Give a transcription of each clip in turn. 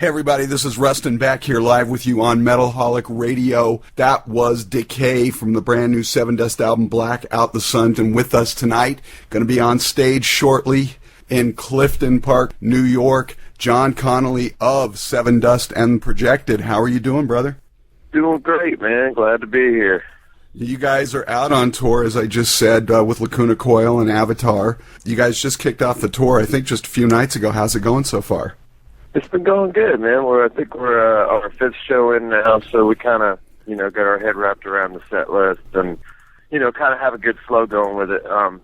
Hey everybody, this is Rustin back here live with you on Metalholic Radio. That was Decay from the brand new Sevendust album Black Out the Sun, and with us tonight, going to be on stage shortly in Clifton Park, New York, John Connolly of Sevendust and Projected. How are you doing, brother? Doing great, man. Glad to be here. You guys are out on tour, as I just said, with Lacuna Coil and Avatar. You guys just kicked off the tour, I think, just a few nights ago. How's it going so far? It's been going good, man. I think we're on our fifth show in now, so we kind of, got our head wrapped around the set list and, kind of have a good flow going with it.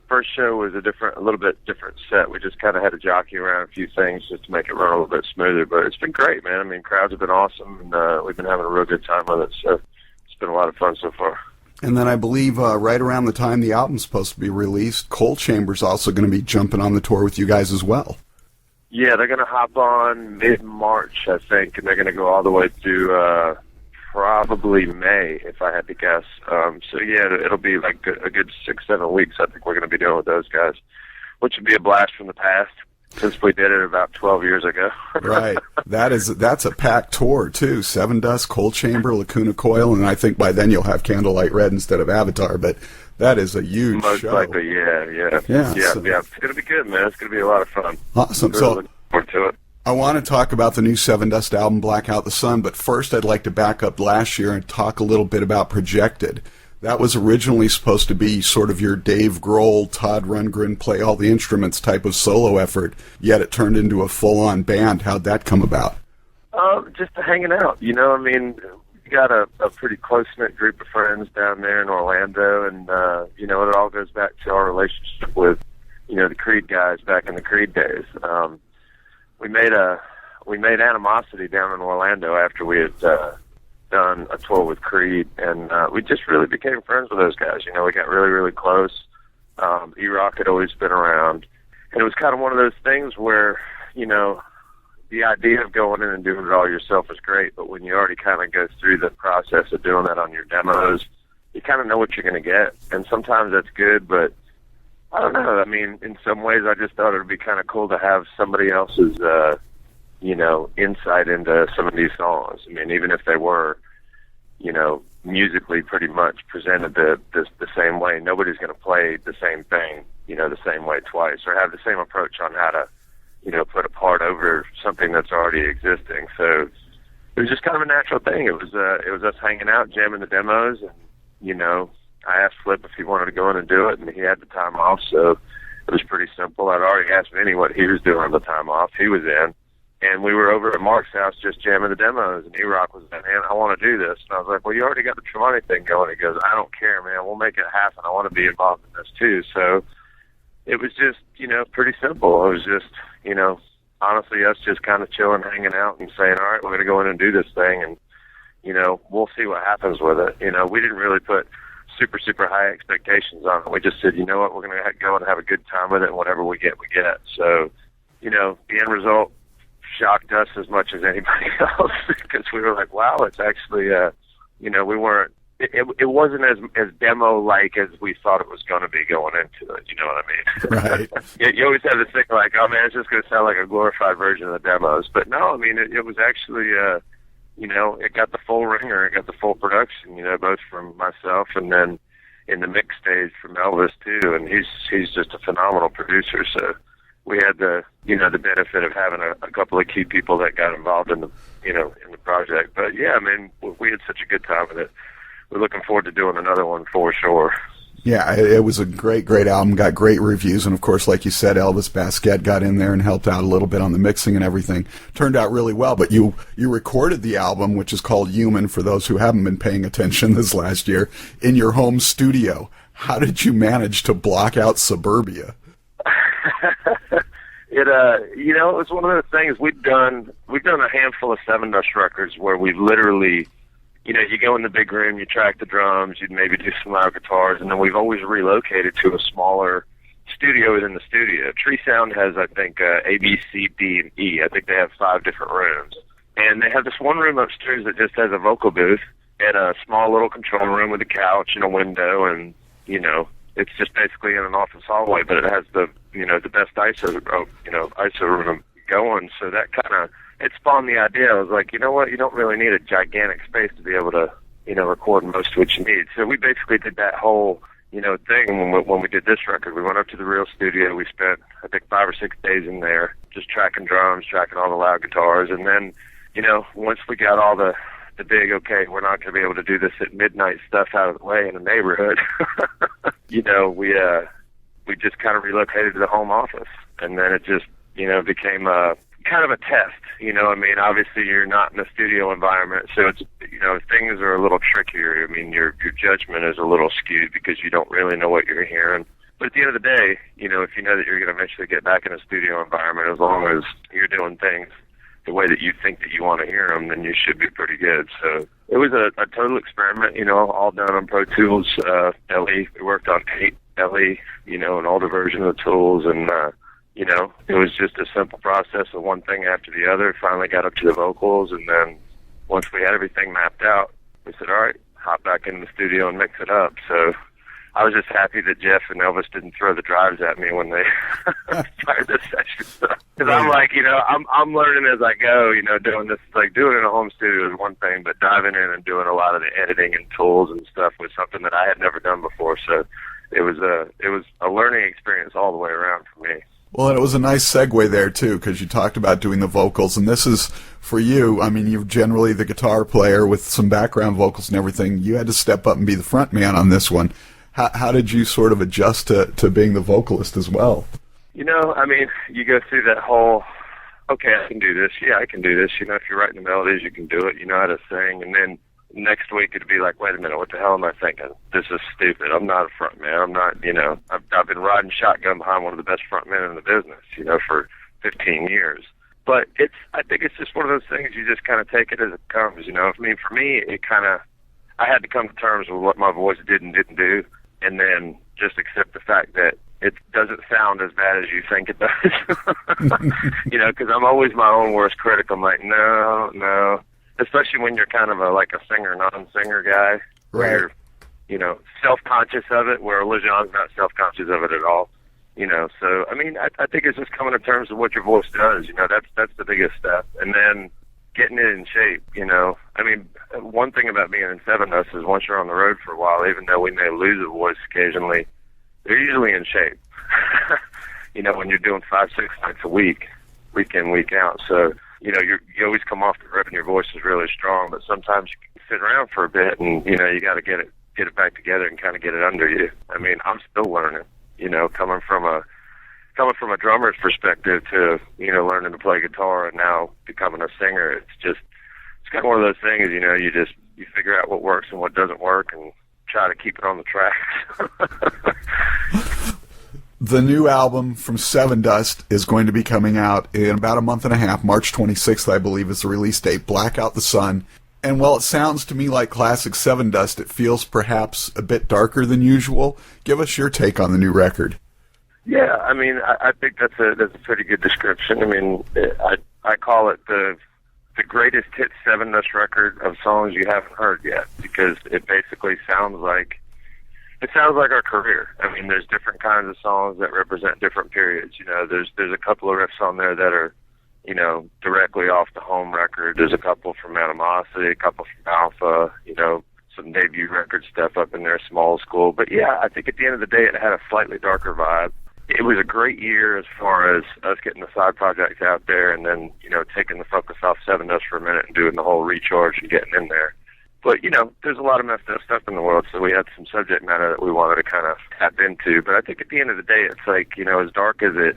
First show was a little bit different set. We just kind of had to jockey around a few things just to make it run a little bit smoother, but it's been great, man. I mean, crowds have been awesome, and we've been having a real good time with it, so it's been a lot of fun so far. And then I believe right around the time the album's supposed to be released, Coal Chamber's also going to be jumping on the tour with you guys as well. Yeah, they're going to hop on mid-March, I think, and they're going to go all the way through probably May, if I had to guess. So, yeah, it'll be like a good 6-7 weeks, I think we're going to be doing with those guys, which would be a blast from the past since we did it about 12 years ago. Right. That's a packed tour, too. Sevendust, Coal Chamber, Lacuna Coil, and I think by then you'll have Candlelight Red instead of Avatar, but that is a huge Most show. likely, yeah. Yeah. It's going to be good, man. It's going to be a lot of fun. Awesome. Really So looking forward to it. I want to talk about the new Sevendust album, Black Out the Sun, but first I'd like to back up last year and talk a little bit about Projected. That was originally supposed to be sort of your Dave Grohl, Todd Rundgren, play all the instruments type of solo effort, yet it turned into a full-on band. How'd that come about? Just hanging out, we got a pretty close-knit group of friends down there in Orlando, and, it all goes back to our relationship with, the Creed guys back in the Creed days. We made Animosity down in Orlando after we had done a tour with Creed, and we just really became friends with those guys. We got really, really close. E-Rock had always been around, and it was kind of one of those things where, the idea of going in and doing it all yourself is great, but when you already kind of go through the process of doing that on your demos, you kind of know what you're going to get, and sometimes that's good, but I don't know. I mean, in some ways, I just thought it would be kind of cool to have somebody else's, insight into some of these songs. I mean, even if they were, musically pretty much presented the same way, nobody's going to play the same thing, the same way twice, or have the same approach on how to, put a part over something that's already existing. So it was just kind of a natural thing. It was us hanging out, jamming the demos, and, I asked Flip if he wanted to go in and do it, and he had the time off, so it was pretty simple. I'd already asked Vinny what he was doing on the time off. He was in, and we were over at Mark's house just jamming the demos, and E-Rock was like, man, I want to do this. And I was like, well, you already got the Tremonti thing going. He goes, I don't care, man. We'll make it happen. I want to be involved in this, too. So it was just, pretty simple. It was just, honestly, us just kind of chilling, hanging out, and saying, all right, we're going to go in and do this thing, and, we'll see what happens with it. We didn't really put super, super high expectations on it. We just said, you know what, we're going to go and have a good time with it, and whatever we get, we get. So, the end result shocked us as much as anybody else because we were like, wow, it's actually, we weren't, it wasn't as demo-like as we thought it was going to be going into it, you know what I mean? Right. You always have this thing like, oh man, it's just going to sound like a glorified version of the demos. But no, I mean, it was actually, it got the full ringer, it got the full production, both from myself and then in the mix stage from Elvis too, and he's just a phenomenal producer, so we had the benefit of having a couple of key people that got involved in the in the project. But yeah, I mean, we had such a good time with it. We're looking forward to doing another one for sure. Yeah, it was a great album, got great reviews, and of course, like you said, Elvis Basquette got in there and helped out a little bit on the mixing and everything. Turned out really well, but you recorded the album, which is called Human, for those who haven't been paying attention this last year, in your home studio. How did you manage to block out suburbia? It was one of those things we've done a handful of Sevendust records where we've literally, you go in the big room, you track the drums, you'd maybe do some loud guitars, and then we've always relocated to a smaller studio within the studio. Tree Sound has, I think, A, B, C, D, and E. I think they have 5 different rooms. And they have this one room upstairs that just has a vocal booth and a small little control room with a couch and a window, and, it's just basically in an office hallway, but it has the best ISO room going. So that kind of it spawned the idea. I was like, you know what? You don't really need a gigantic space to be able to, record most of what you need. So we basically did that whole, thing when we did this record. We went up to the real studio. We spent, I think, 5 or 6 days in there just tracking drums, tracking all the loud guitars. And then, once we got all the big, okay, we're not going to be able to do this at midnight stuff out of the way in the neighborhood, we just kind of relocated to the home office. And then it just, became kind of a test. Obviously you're not in a studio environment, so it's, things are a little trickier. Your judgment is a little skewed because you don't really know what you're hearing. But at the end of the day, if you know that you're going to eventually get back in a studio environment, as long as you're doing things the way that you think that you want to hear them, then you should be pretty good. So it was a total experiment, all done on Pro Tools, LE. We worked on Tape LE, an older version of the tools, and it was just a simple process of one thing after the other. Finally got up to the vocals, and then once we had everything mapped out, we said, all right, hop back in the studio and mix it up. So I was just happy that Jeff and Elvis didn't throw the drives at me when they started this session. Because I'm like, I'm learning as I go, doing this, like doing it in a home studio is one thing, but diving in and doing a lot of the editing and tools and stuff was something that I had never done before. So it was a learning experience all the way around for me. Well, and it was a nice segue there, too, because you talked about doing the vocals, and this is, for you, you're generally the guitar player with some background vocals and everything. You had to step up and be the front man on this one. How did you sort of adjust to being the vocalist as well? You go through that whole, okay, I can do this. Yeah, I can do this. If you're writing the melodies, you can do it. You know how to sing. And then next week it'd be like, wait a minute, what the hell am I thinking? This is stupid. I'm not a front man. I'm not, I've been riding shotgun behind one of the best front men in the business, for 15 years. But I think it's just one of those things, you just kind of take it as it comes, for me, I had to come to terms with what my voice did and didn't do, and then just accept the fact that it doesn't sound as bad as you think it does. Because I'm always my own worst critic. I'm like, no. Especially when you're kind of a singer, non-singer guy, where you're, self-conscious of it, where LeJean's not self-conscious of it at all. So, I think it's just coming to terms with what your voice does. That's the biggest step. And then getting it in shape, one thing about being in Sevendust is once you're on the road for a while, even though we may lose a voice occasionally, they're usually in shape. When you're doing 5-6 nights a week in, week out. So, you always come off the road and your voice is really strong, but sometimes you can sit around for a bit and, you got to get it back together and kind of get it under you. I'm still learning, coming from a drummer's perspective to, learning to play guitar and now becoming a singer. It's kind of one of those things, you figure out what works and what doesn't work and try to keep it on the track. The new album from Sevendust is going to be coming out in about a month and a half. March 26th, I believe, is the release date. Black Out the Sun. And while it sounds to me like classic Sevendust, it feels perhaps a bit darker than usual. Give us your take on the new record. Yeah, I think that's a pretty good description. I call it the greatest hit Sevendust record of songs you haven't heard yet, because it basically sounds like our career. There's different kinds of songs that represent different periods. There's a couple of riffs on there that are, directly off the home record. There's a couple from Animosity, a couple from Alpha, some debut record stuff up in there, Small School. But yeah, I think at the end of the day, it had a slightly darker vibe. It was a great year as far as us getting the side projects out there and then, taking the focus off Sevendust for a minute and doing the whole recharge and getting in there. But, there's a lot of messed up stuff in the world, so we had some subject matter that we wanted to kind of tap into. But I think at the end of the day, it's like, as dark as it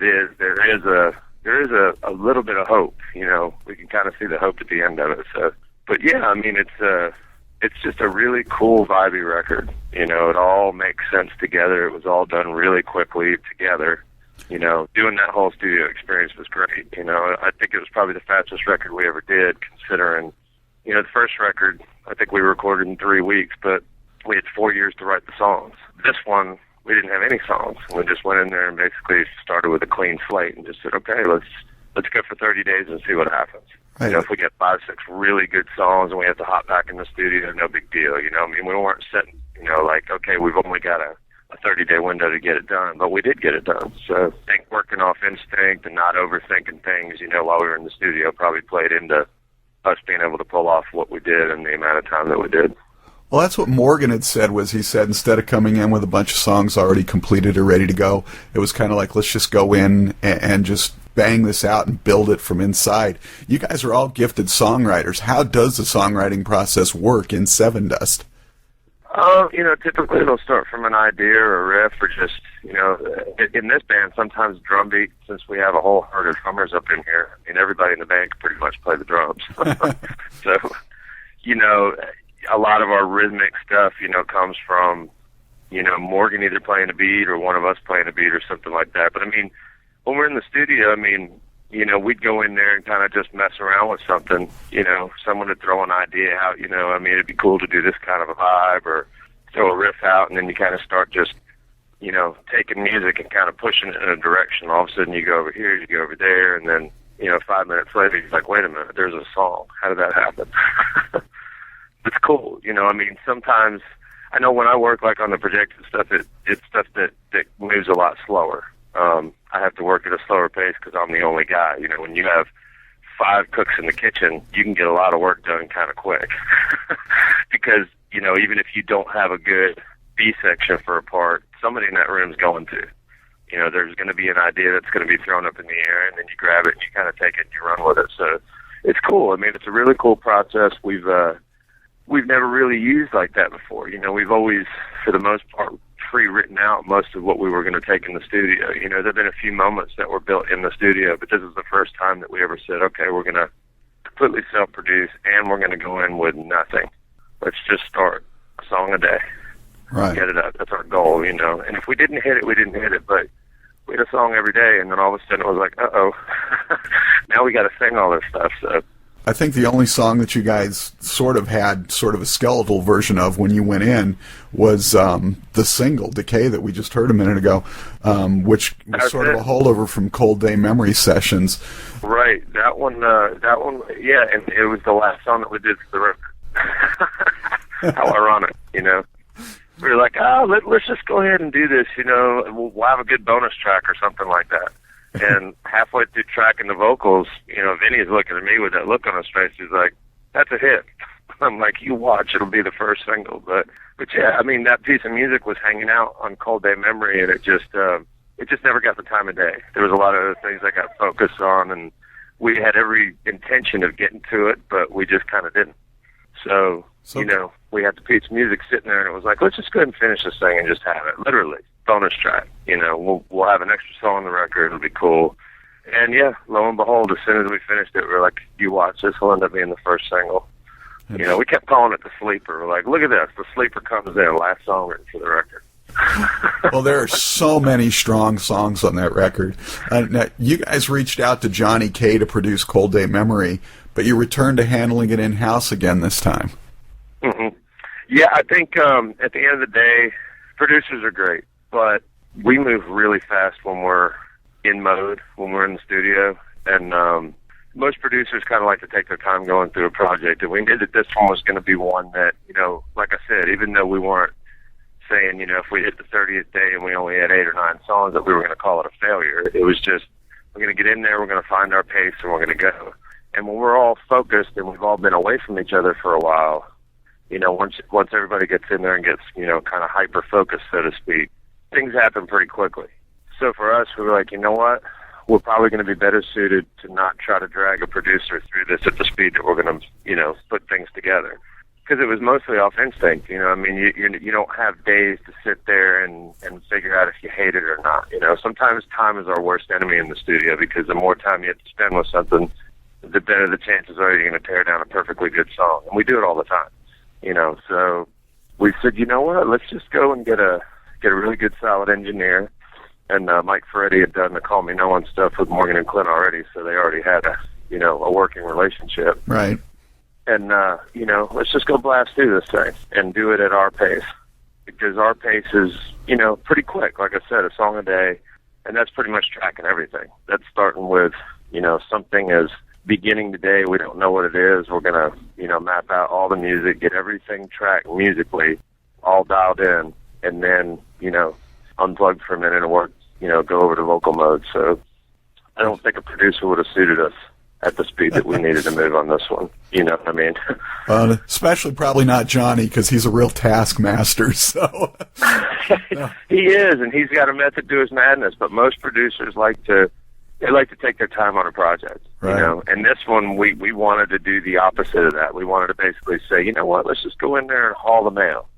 is, there is a little bit of hope. We can kind of see the hope at the end of it. So, but yeah, it's just a really cool, vibey record. It all makes sense together. It was all done really quickly together. Doing that whole studio experience was great. I think it was probably the fastest record we ever did, considering, the first record, I think we recorded in 3 weeks, but we had 4 years to write the songs. This one, we didn't have any songs. We just went in there and basically started with a clean slate and just said, okay, let's go for 30 days and see what happens. Right. If we get 5-6 really good songs and we have to hop back in the studio, no big deal. We weren't setting, like, okay, we've only got a a 30-day window to get it done, but we did get it done. So I think working off instinct and not overthinking things, while we were in the studio probably played into us being able to pull off what we did in the amount of time that we did. Well, that's what Morgan had said, was he said instead of coming in with a bunch of songs already completed or ready to go, it was kind of like, let's just go in and just bang this out and build it from inside. You guys are all gifted songwriters. How does the songwriting process work in Sevendust? Typically it'll start from an idea or a riff or just, in this band, sometimes drum beat, since we have a whole herd of drummers up in here. I mean, everybody in the band can pretty much play the drums. So, a lot of our rhythmic stuff, comes from, Morgan either playing a beat or one of us playing a beat or something like that. But, I mean, when we're in the studio, we'd go in there and kind of just mess around with something, someone would throw an idea out, it'd be cool to do this kind of a vibe or throw a riff out, and then you kind of start just, taking music and kind of pushing it in a direction. All of a sudden you go over here, you go over there, and then, 5 minutes later, you're like, wait a minute, there's a song. How did that happen? It's cool. Sometimes I know when I work like on the projected stuff, it's stuff that moves a lot slower. I have to work at a slower pace because I'm the only guy. When you have 5 cooks in the kitchen, you can get a lot of work done kind of quick. Because, even if you don't have a good B section for a part, somebody in that room is going to. There's going to be an idea that's going to be thrown up in the air, and then you grab it and you kind of take it and you run with it. So it's cool. It's a really cool process. We've never really used like that before. We've always, for the most part, pre-written out most of what we were going to take in the studio. There have been a few moments that were built in the studio, but this is the first time that we ever said, okay, we're going to completely self-produce, and we're going to go in with nothing. Let's just start a song a day. Right. Get it up. That's our goal, And if we didn't hit it, we didn't hit it, but we had a song every day, and then all of a sudden it was like, uh-oh, now we got to sing all this stuff, so... I think the only song that you guys sort of had sort of a skeletal version of when you went in was the single, Decay, that we just heard a minute ago, which was That's sort it. of a holdover from Cold Day Memory Sessions. Right, that one, yeah, and it was the last song that we did for the record. How ironic, We were like, let's just go ahead and do this, we'll have a good bonus track or something like that. And halfway through tracking the vocals, Vinny's looking at me with that look on his face. He's like, that's a hit. I'm like, you watch, it'll be the first single. But yeah, that piece of music was hanging out on Cold Day Memory, and it just never got the time of day. There was a lot of other things I got focused on, and we had every intention of getting to it, but we just kind of didn't. So we had the piece of music sitting there, and it was like, let's just go ahead and finish this thing and just have it, literally. Bonus track, we'll have an extra song on the record, it'll be cool. And yeah, lo and behold, as soon as we finished it, we were like, you watch, this will end up being the first single. We kept calling it the sleeper. We're like, look at this, the sleeper comes in, last song written for the record. Well, there are so many strong songs on that record. Now, you guys reached out to Johnny K to produce Cold Day Memory, but you returned to handling it in-house again this time. Mm-hmm. Yeah, I think at the end of the day, producers are great. But we move really fast when we're in mode, when we're in the studio. And most producers kind of like to take their time going through a project. And we knew that this one was going to be one that, like I said, even though we weren't saying, if we hit the 30th day and we only had 8 or 9 songs, that we were going to call it a failure. It was just, we're going to get in there, we're going to find our pace, and we're going to go. And when we're all focused and we've all been away from each other for a while, once everybody gets in there and gets, kind of hyper-focused, so to speak, things happen pretty quickly. So for us, we were like, you know what? We're probably going to be better suited to not try to drag a producer through this at the speed that we're going to, put things together. Because it was mostly off instinct, you don't have days to sit there and figure out if you hate it or not. Sometimes time is our worst enemy in the studio, because the more time you have to spend with something, the better the chances are you're going to tear down a perfectly good song. And we do it all the time, So we said, you know what? Let's just go and get a really good, solid engineer. And Mike Ferretti had done the Call Me No One stuff with Morgan and Clint already, so they already had a working relationship. Right. And, let's just go blast through this thing and do it at our pace. Because our pace is, pretty quick. Like I said, a song a day, and that's pretty much tracking everything. That's starting with, something as beginning today, we don't know what it is. We're going to, map out all the music, get everything tracked musically, all dialed in, and then, unplug for a minute and work, go over to vocal mode. So I don't think a producer would have suited us at the speed that we needed to move on this one. You know what I mean? Especially probably not Johnny, because he's a real taskmaster. So he is, and he's got a method to his madness. But most producers like to take their time on a project, right. And this one, we wanted to do the opposite of that. We wanted to basically say, you know what, let's just go in there and haul the mail.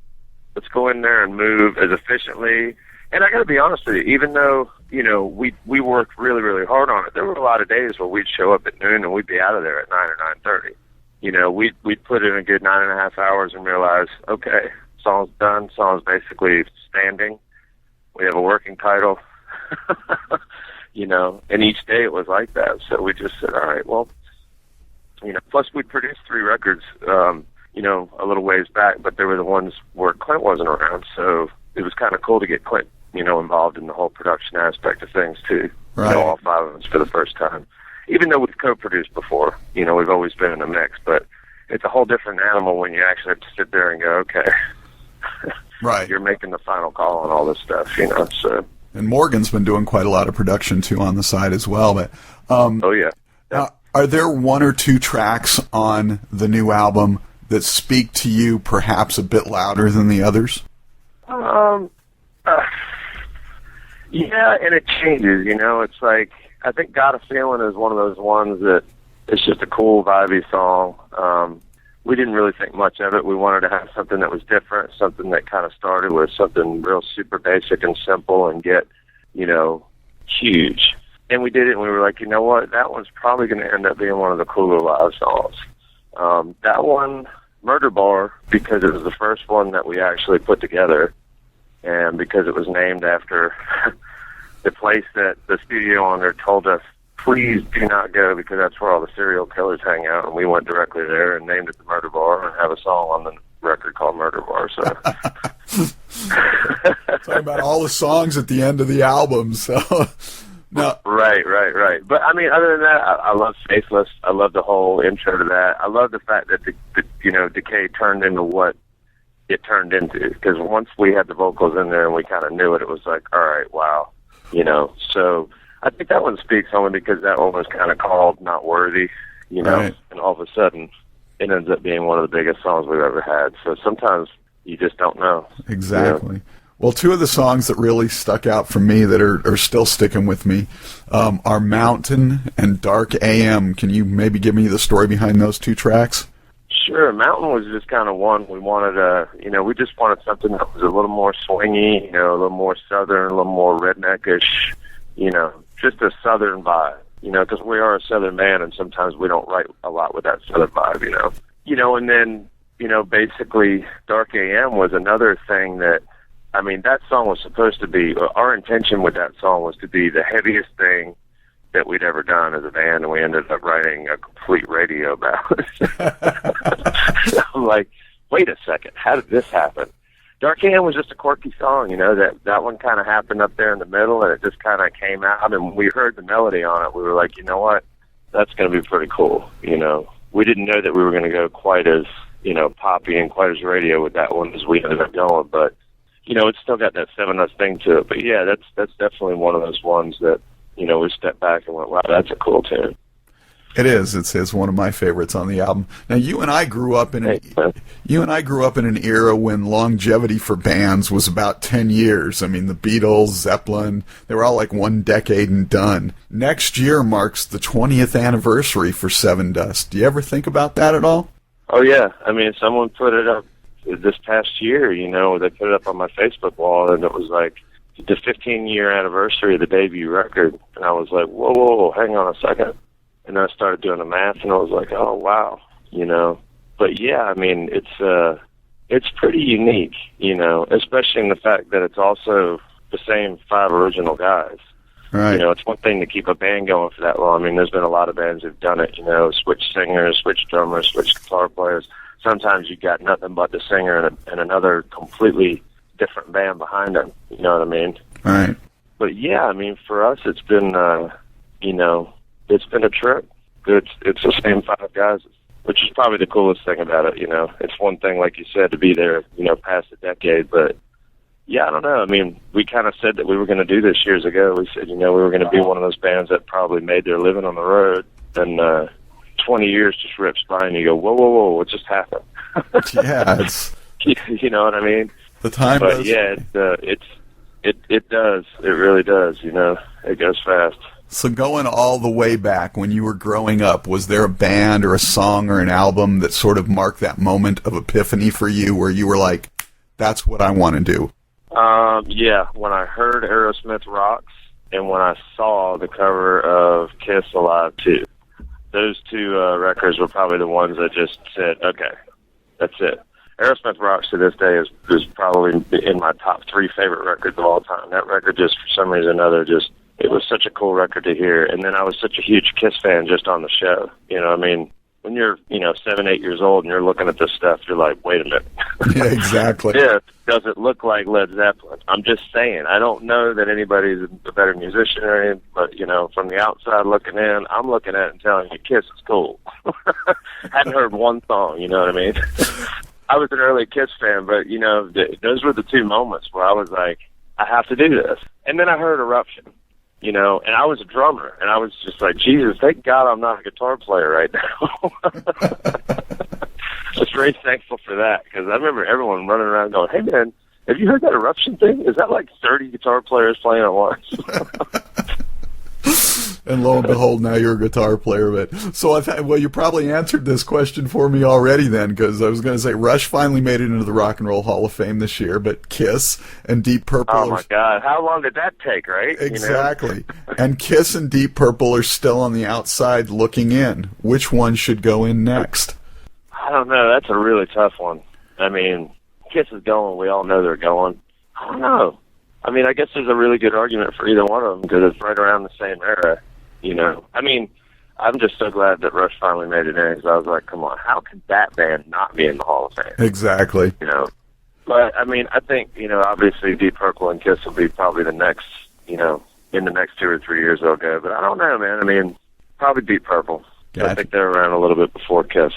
Let's go in there and move as efficiently. And I got to be honest with you, even though, we worked really, really hard on it, there were a lot of days where we'd show up at noon and we'd be out of there at 9 or 9:30. We'd put in a good 9.5 hours and realize, okay, song's done, song's basically standing. We have a working title, and each day it was like that. So we just said, all right, well, plus we produced 3 records, a little ways back, but they were the ones where Clint wasn't around. So it was kind of cool to get Clint, involved in the whole production aspect of things too. Right. All 5 of us for the first time. Even though we've co-produced before, we've always been in a mix, but it's a whole different animal when you actually have to sit there and go, okay, right. You're making the final call on all this stuff, so. And Morgan's been doing quite a lot of production too on the side as well. But oh yeah. Are there 1 or 2 tracks on the new album that speak to you perhaps a bit louder than the others? Yeah, and it changes, it's like, I think Got a Feeling is one of those ones that it's just a cool, vibey song. We didn't really think much of it. We wanted to have something that was different, something that kind of started with something real super basic and simple and get, huge. And we did it, and we were like, you know what, that one's probably going to end up being one of the cooler live songs. That one, Murder Bar, because it was the first one that we actually put together, and because it was named after the place that the studio owner told us, please do not go because that's where all the serial killers hang out, and we went directly there and named it the Murder Bar and have a song on the record called Murder Bar. So talking about all the songs at the end of the album. So no. Right. But I mean, other than that, I love Faithless. I love the whole intro to that. I love the fact that the Decay turned into what it turned into, because once we had the vocals in there and we kind of knew it, it was like, all right, wow, So I think that one speaks only because that one was kind of called Not Worthy, right. And all of a sudden it ends up being one of the biggest songs we've ever had. So sometimes you just don't know. Exactly. Well, 2 of the songs that really stuck out for me that are still sticking with me are Mountain and Dark AM. Can you maybe give me the story behind those 2 tracks? Sure. Mountain was just kind of one we wanted we just wanted something that was a little more swingy, a little more southern, a little more redneckish, just a southern vibe, because we are a southern band and sometimes we don't write a lot with that southern vibe, and then, basically Dark AM was another thing that, I mean, that song was supposed to be, our intention with that song was to be the heaviest thing that we'd ever done as a band, and we ended up writing a complete radio ballad. So I'm like, wait a second, how did this happen? Dark AM was just a quirky song, that one kind of happened up there in the middle, and it just kind of came out, and when we heard the melody on it, we were like, you know what, that's going to be pretty cool, We didn't know that we were going to go quite as, poppy and quite as radio with that one as we ended up going, but, it's still got that Sevendust thing to it. But yeah, that's definitely one of those ones that, we stepped back and went, wow, that's a cool tune. It is. It's one of my favorites on the album. Now, you and I grew up in an era when longevity for bands was about 10 years. I mean, the Beatles, Zeppelin, they were all like 1 decade and done. Next year marks the 20th anniversary for Sevendust. Do you ever think about that at all? Oh yeah. I mean, someone put it up this past year. They put it up on my Facebook wall, and it was like the 15-year anniversary of the debut record, and I was like, whoa, hang on a second. And then I started doing the math, and I was like, oh, wow, But, yeah, I mean, it's pretty unique, especially in the fact that it's also the same 5 original guys. Right. It's one thing to keep a band going for that long. I mean, there's been a lot of bands who've done it, switch singers, switch drummers, switch guitar players. Sometimes you got nothing but the singer and another completely different band behind them. You know what I mean? Right. But yeah, I mean, for us, it's been, it's been a trip. It's the same 5 guys, which is probably the coolest thing about it. It's one thing, like you said, to be there, past a decade, but Yeah, I don't know. I mean, we kind of said that we were going to do this years ago. We said, we were going to be one of those bands that probably made their living on the road. And 20 years just rips by, and you go, whoa, whoa, whoa, what just happened? Yeah, it's... You know what I mean? The time but does... yeah, it does. It really does, It goes fast. So going all the way back when you were growing up, was there a band or a song or an album that sort of marked that moment of epiphany for you where you were like, that's what I want to do? Yeah, when I heard Aerosmith Rocks and when I saw the cover of Kiss Alive 2. Those two records were probably the ones that just said, okay, that's it. Aerosmith Rocks to this day is probably in my top 3 favorite records of all time. That record just, for some reason or another, it was such a cool record to hear. And then I was such a huge Kiss fan just on the show. I mean, when you're, 7, 8 years old and you're looking at this stuff, you're like, wait a minute. Yeah, exactly. This doesn't look like Led Zeppelin. I'm just saying. I don't know that anybody's a better musician or anything, but, from the outside looking in, I'm looking at it and telling you, Kiss is cool. Hadn't heard one song, you know what I mean? I was an early Kiss fan, but, those were the 2 moments where I was like, I have to do this. And then I heard Eruption. And I was a drummer, and I was just like, Jesus, thank God I'm not a guitar player right now. Just very thankful for that, because I remember everyone running around going, hey, man, have you heard that Eruption thing? Is that like 30 guitar players playing at once? And lo and behold, now you're a guitar player. But so you probably answered this question for me already then, because I was going to say Rush finally made it into the Rock and Roll Hall of Fame this year, but Kiss and Deep Purple. Oh my God, how long did that take, right? Exactly. And Kiss and Deep Purple are still on the outside looking in. Which one should go in next? I don't know. That's a really tough one. I mean, Kiss is going. We all know they're going. I don't know. I mean, I guess there's a really good argument for either one of them because it's right around the same era. I mean, I'm just so glad that Rush finally made it in because I was like, come on, how could that band not be in the Hall of Fame? Exactly. But, I mean, I think, obviously Deep Purple and Kiss will be probably the next, in the next 2 or 3 years they'll go. But I don't know, man. I mean, probably Deep Purple. Gotcha. I think they're around a little bit before Kiss.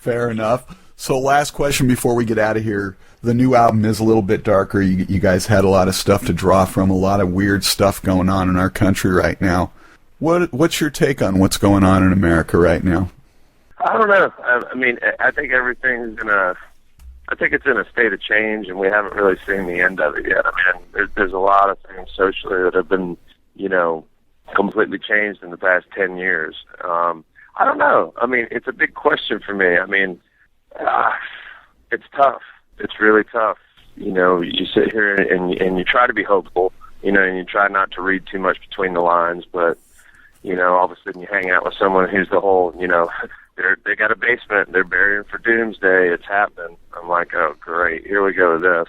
Fair enough. So last question before we get out of here. The new album is a little bit darker. You guys had a lot of stuff to draw from, a lot of weird stuff going on in our country right now. What's your take on what's going on in America right now? I don't know. I mean, I think everything's I think it's in a state of change, and we haven't really seen the end of it yet. I mean, there's a lot of things socially that have been, completely changed in the past 10 years. I don't know. I mean, it's a big question for me. I mean, it's tough. It's really tough. You sit here and you try to be hopeful, and you try not to read too much between the lines, but all of a sudden you hang out with someone who's the whole, they got a basement, they're burying for doomsday, it's happening. I'm like, oh, great, here we go with this.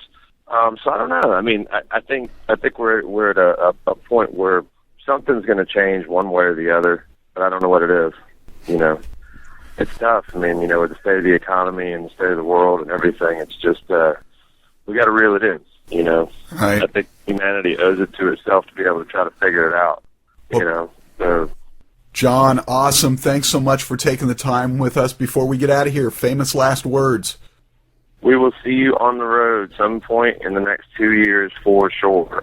So I don't know. I mean, I think we're at a point where something's going to change one way or the other, but I don't know what it is. It's tough. I mean, with the state of the economy and the state of the world and everything, it's just we got to reel it in. Right. I think humanity owes it to itself to be able to try to figure it out. So. John, awesome. Thanks so much for taking the time with us. Before we get out of here, famous last words. We will see you on the road some point in the next 2 years for sure.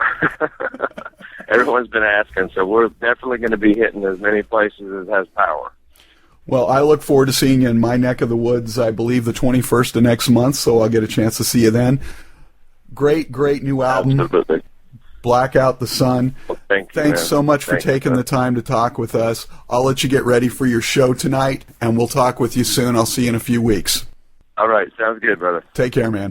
Everyone's been asking, so we're definitely going to be hitting as many places as has power. Well, I look forward to seeing you in my neck of the woods, I believe the 21st of next month, so I'll get a chance to see you then. Great new album. Absolutely. Black Out the Sun. Well, Thanks so much for taking the time to talk with us. I'll let you get ready for your show tonight, and we'll talk with you soon. I'll see you in a few weeks. All right. Sounds good, brother. Take care, man.